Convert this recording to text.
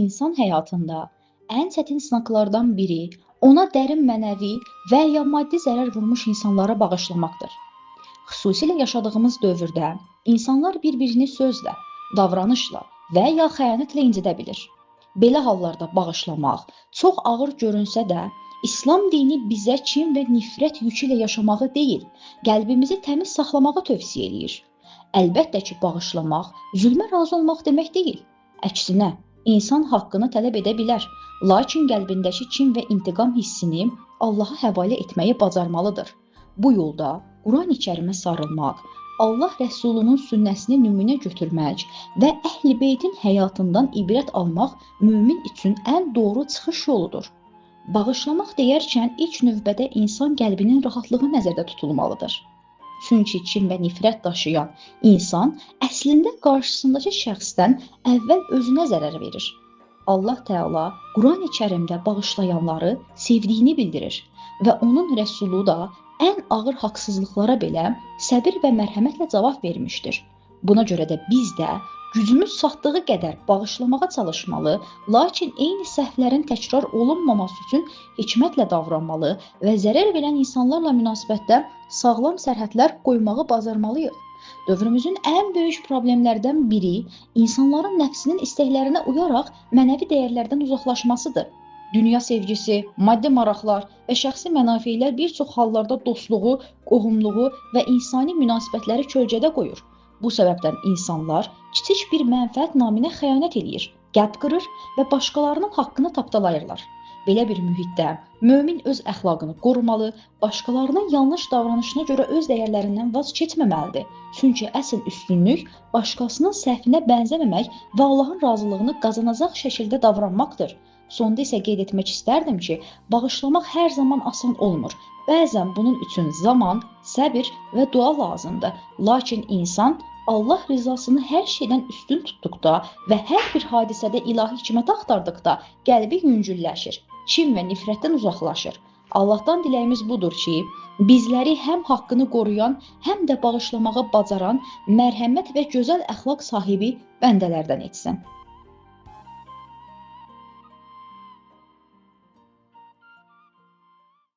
İnsan həyatında ən çətin sınaqlardan biri ona dərin mənəvi və ya maddi zərər vurmuş insanlara bağışlamaqdır. Xüsusilə yaşadığımız dövrdə insanlar bir-birini sözlə, davranışla və ya xəyanətlə incidə bilir. Belə hallarda bağışlamaq çox ağır görünsə də, İslam dini bizə kin və nifrət yükü ilə yaşamağı deyil, qəlbimizi təmiz saxlamağı tövsiyə eləyir. Əlbəttə ki, bağışlamaq zülmə razı olmaq demək deyil. Əksinə, insan haqqını tələb edə bilər, lakin qəlbindəki kin və intiqam hissini Allaha həvalə etməyi bacarmalıdır. Bu yolda Qurani-Kərimə sarılmaq, Allah Rəsulunun sünnəsini nümunə götürmək və Əhl-i Beytin həyatından ibrət almaq mömin üçün ən doğru çıxış yoludur. Bağışlamaq deyərkən ilk növbədə insan qəlbinin rahatlığı nəzərdə tutulmalıdır. Çünki kin və nifrət daşıyan insan əslində qarşısındakı şəxsdən əvvəl özünə zərər verir. Allah Təala Qurani-Kərimdə bağışlayanları sevdiyini bildirir və onun Rəsulu da ən ağır haqsızlıqlara belə səbir və mərhəmətlə cavab vermişdir. Buna görə də biz də gücümüz çatdığı qədər bağışlamağa çalışmalı, lakin eyni səhvlərin təkrar olunmaması üçün hikmətlə davranmalı və zərər verən insanlarla münasibətdə sağlam sərhədlər qoymağı bacarmalıyıq. Dövrümüzün ən böyük problemlərdən biri insanların nəfsinin istəklərinə uyaraq mənəvi dəyərlərdən uzaqlaşmasıdır. Dünya sevgisi, maddi maraqlar və şəxsi mənafelər bir çox hallarda dostluğu, qohumluğu və insani münasibətləri kölgədə qoyur. Bu səbəbdən insanlar kiçik bir mənfəət naminə xəyanət eləyir, qəlb qırır və başqalarının haqqını tapdalayırlar. Belə bir mühitdə mömin öz əxlaqını qorumalı, başqalarının yanlış davranışına görə öz dəyərlərindən vaz keçməməlidir. Çünki əsl üstünlük başqasının səhvinə bənzəməmək və Allahın razılığını qazanacaq şəkildə davranmaqdır. Sonda isə qeyd etmək istərdim ki, bağışlamaq hər zaman asan olmur. Bəzən bunun üçün zaman, səbir və dua lazımdır. Lakin insan Allah rızasını hər şeydən üstün tutduqda və hər bir hadisədə ilahi hikmət axtardıqda qəlbi yüngülləşir, kin və nifrətdən uzaqlaşır. Allahdan diləyimiz budur ki, bizləri həm haqqını qoruyan, həm də bağışlamağı bacaran, mərhəmət və gözəl əxlaq sahibi bəndələrdən etsin.